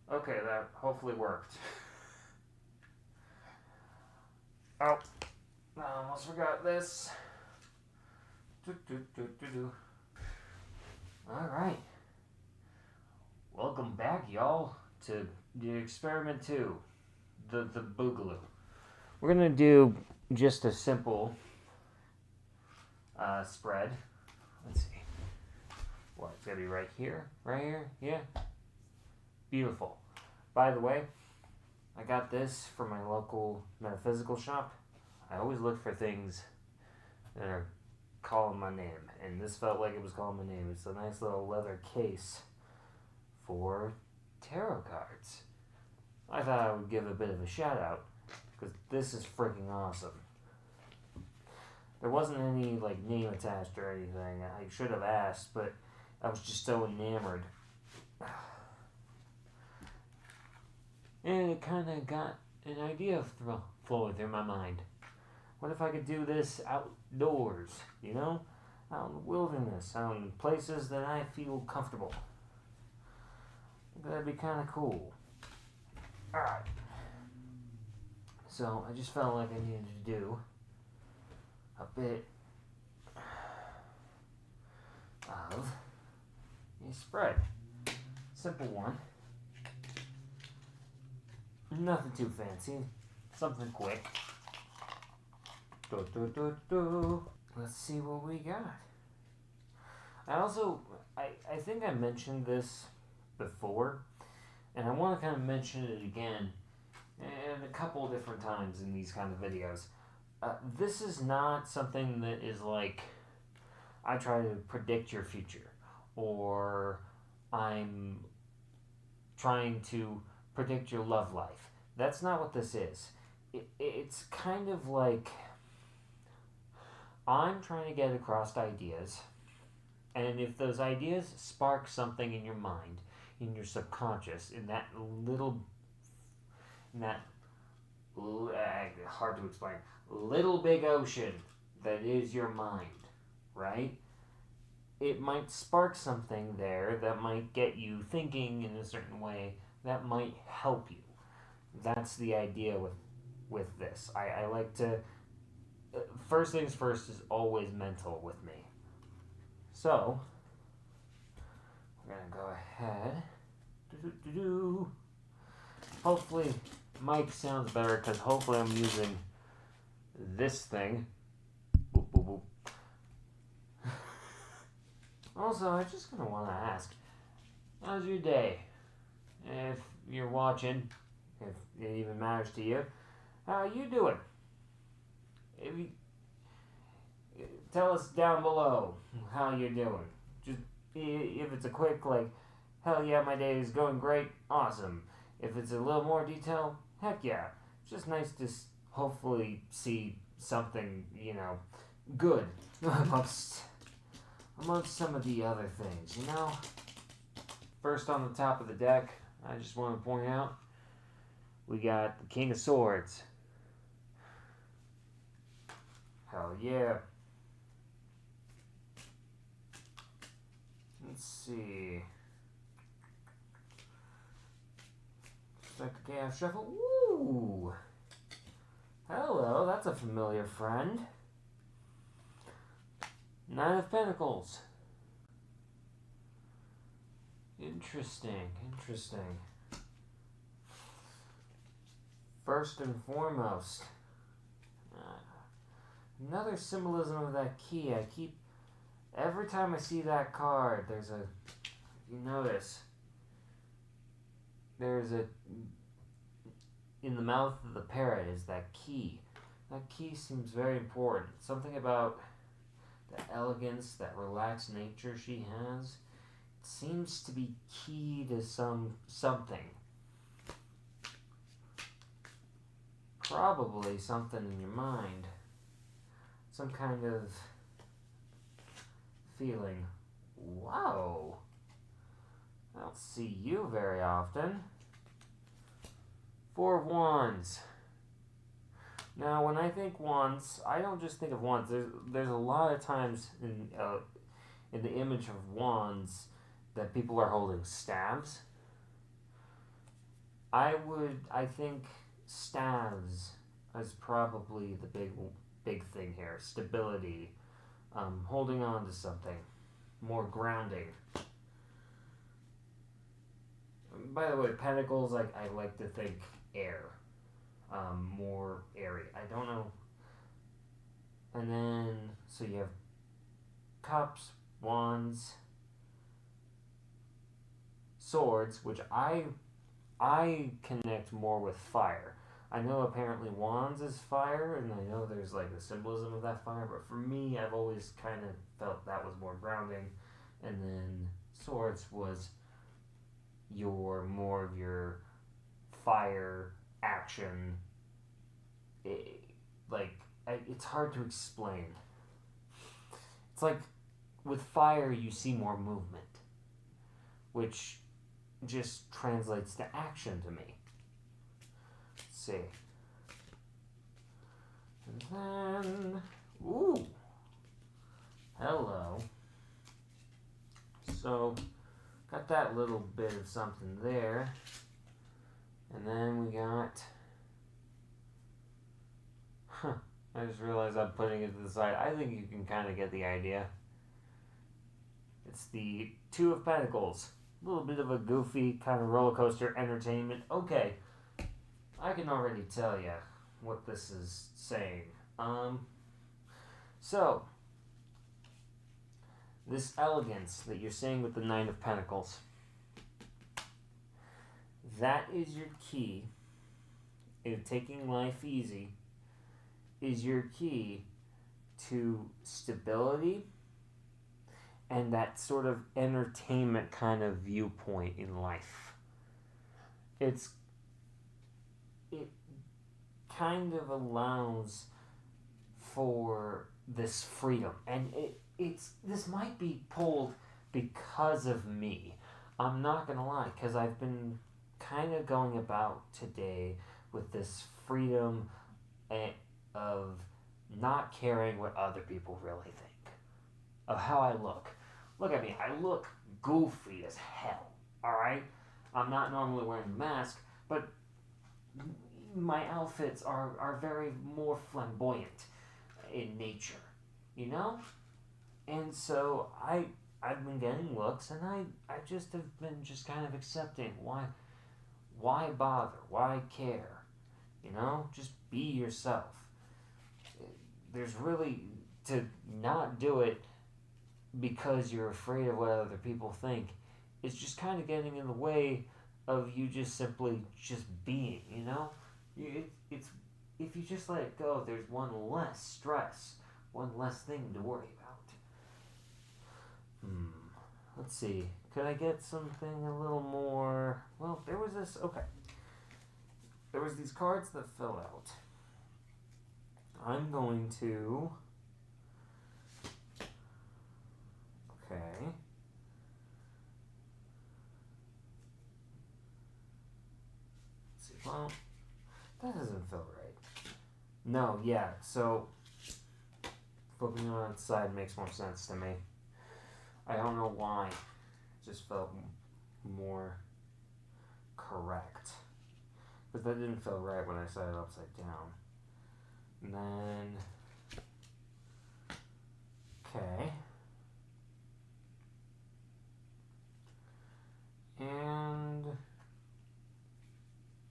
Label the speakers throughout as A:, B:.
A: Okay, that hopefully worked. Oh, I almost forgot this. Alright. Welcome back, y'all, to the experiment 2, the Boogaloo. We're gonna do just a simple spread. Let's see. What, it's gonna be right here? Right here? Yeah? Beautiful. By the way, I got this from my local metaphysical shop. I always look for things that are calling my name, and this felt like it was calling my name. It's a nice little leather case for tarot cards. I thought I would give a bit of a shout out because this is freaking awesome. There wasn't any like name attached or anything. I should have asked, but I was just so enamored. And it kind of got an idea flowing through my mind. What if I could do this outdoors, you know? Out in the wilderness, out in places that I feel comfortable. That'd be kind of cool. Alright. So, I just felt like I needed to do a bit of a spread. Simple one. Nothing too fancy. Something quick. Let's see what we got. I think I mentioned this before, and I want to kind of mention it again and a couple different times in these kind of videos. This is not something that is like I try to predict your future, or I'm trying to predict your love life. That's not what this is. It's kind of like I'm trying to get across ideas, and if those ideas spark something in your mind, in your subconscious, in that hard to explain, little big ocean that is your mind, right? It might spark something there that might get you thinking in a certain way that might help you. That's the idea with this. I like to first things first is always mental with me. So, we're going to go ahead. Hopefully, mic sounds better because hopefully I'm using this thing. Boop, boop, boop. Also, I'm just going to want to ask, how's your day? If you're watching, if it even matters to you, how are you doing? If you, tell us down below how you're doing. Just if it's a quick like, hell yeah, my day is going great, awesome. If it's a little more detail, heck yeah. It's just nice to hopefully see something, good amongst some of the other things, First on the top of the deck, I just want to point out, we got the King of Swords. Hell yeah. Let's see. Start the chaos shuffle. Ooh. Hello, that's a familiar friend. Nine of Pentacles. Interesting. First and foremost, another symbolism of that key. Every time I see that card, you notice, in the mouth of the parrot is that key. That key seems very important. Something about the elegance, that relaxed nature she has, it seems to be key to something. Probably something in your mind. Some kind of feeling. Wow. I don't see you very often. Four of Wands. Now, when I think wands, I don't just think of wands. There's a lot of times in the image of wands that people are holding staves. I think staves is probably the big thing here. Stability, holding on to something, more grounding. By the way, pentacles, like I like to think air, more airy. I don't know. And then so you have cups, wands, swords, which I connect more with fire. I know apparently wands is fire, and I know there's like the symbolism of that fire, but for me, I've always kind of felt that was more grounding. And then swords was more of your fire action. It's hard to explain. It's like with fire, you see more movement, which just translates to action to me. Let's see. And then, ooh, hello. So, got that little bit of something there. And then we got, I just realized I'm putting it to the side. I think you can kind of get the idea. It's the Two of Pentacles. A little bit of a goofy kind of roller coaster entertainment. Okay, I can already tell you what this is saying. So, this elegance that you're seeing with the Nine of Pentacles, that is your key in taking life easy, is your key to stability and that sort of entertainment kind of viewpoint in life. It kind of allows for this freedom, and this might be pulled because of me. I'm not gonna lie, because I've been kind of going about today with this freedom of not caring what other people really think of how I look. Look at me, I look goofy as hell, alright? I'm not normally wearing a mask, but my outfits are very more flamboyant in nature, you know? And so I've been getting looks, and I just have been just kind of accepting. Why bother? Why care? You know? Just be yourself. There's really, to not do it because you're afraid of what other people think, it's just kind of getting in the way of you just simply just being, you know? It's if you just let it go, there's one less stress, one less thing to worry about. Let's see. Could I get something a little more? Well, there was this. Okay. There was these cards that fell out. I'm going to. Okay. Let's see. Well, that doesn't feel right. No, yeah. So flipping it on its side makes more sense to me. I don't know why. It just felt more correct. But that didn't feel right when I set it upside down. And then, okay. And let's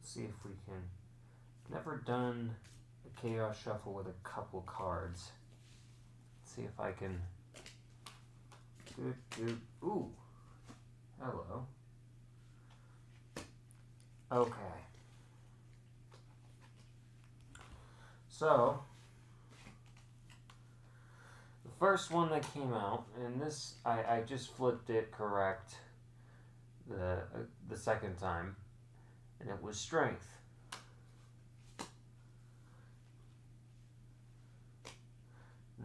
A: see if we can. Never done a chaos shuffle with a couple cards. Let's see if I can. Ooh. Hello. Okay. So, the first one that came out, and this, I just flipped it correct the second time, and it was strength.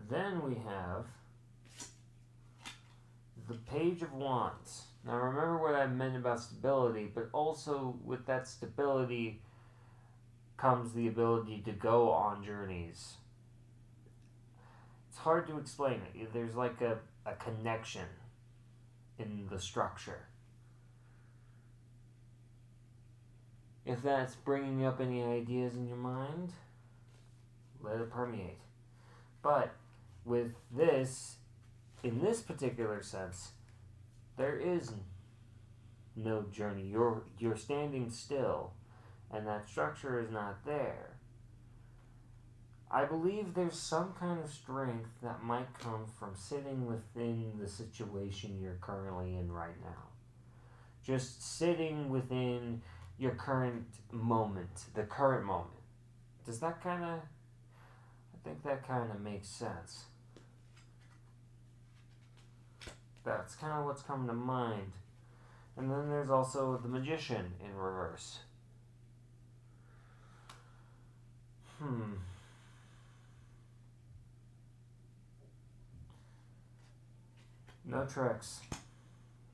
A: Then we have the Page of Wands. Now remember what I meant about stability, but also with that stability comes the ability to go on journeys. It's hard to explain it. There's like a connection in the structure. If that's bringing up any ideas in your mind, let it permeate. But with this, in this particular sense, there is no journey. You're standing still, and that structure is not there. I believe there's some kind of strength that might come from sitting within the situation you're currently in right now. Just sitting within your current moment, the current moment. Does that kind of, I think that kind of makes sense. That's kind of what's coming to mind. And then there's also the Magician in reverse. No tricks.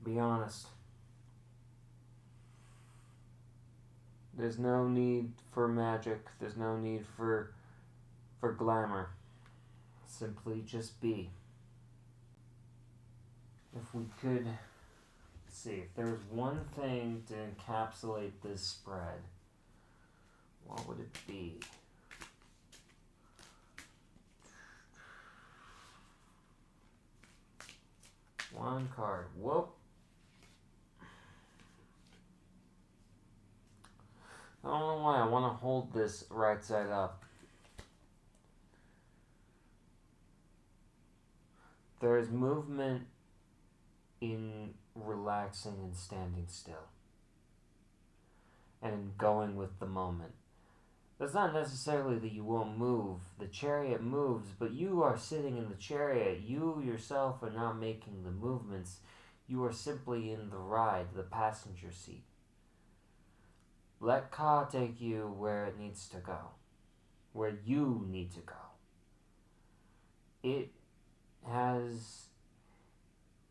A: Be honest. There's no need for magic. There's no need for glamour. Simply just be. If we could see, if there was one thing to encapsulate this spread, what would it be? One card. Whoop. I don't know why I want to hold this right side up. There is movement in relaxing and standing still. And going with the moment. That's not necessarily that you won't move. The chariot moves, but you are sitting in the chariot. You yourself are not making the movements. You are simply in the ride, the passenger seat. Let Ka take you where it needs to go. Where you need to go.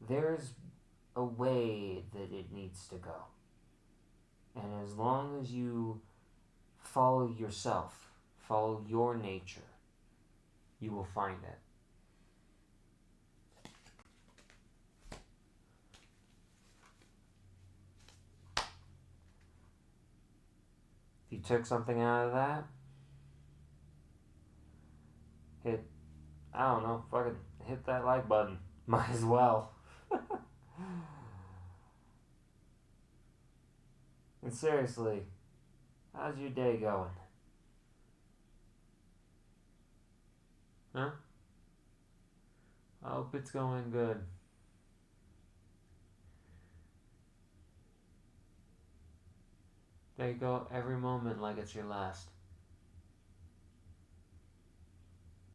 A: There's a way that it needs to go. And as long as you follow yourself, follow your nature, you will find it. If you took something out of that, fucking hit that like button. Might as well. And seriously, how's your day going? Huh? I hope it's going good. There you go, every moment like it's your last.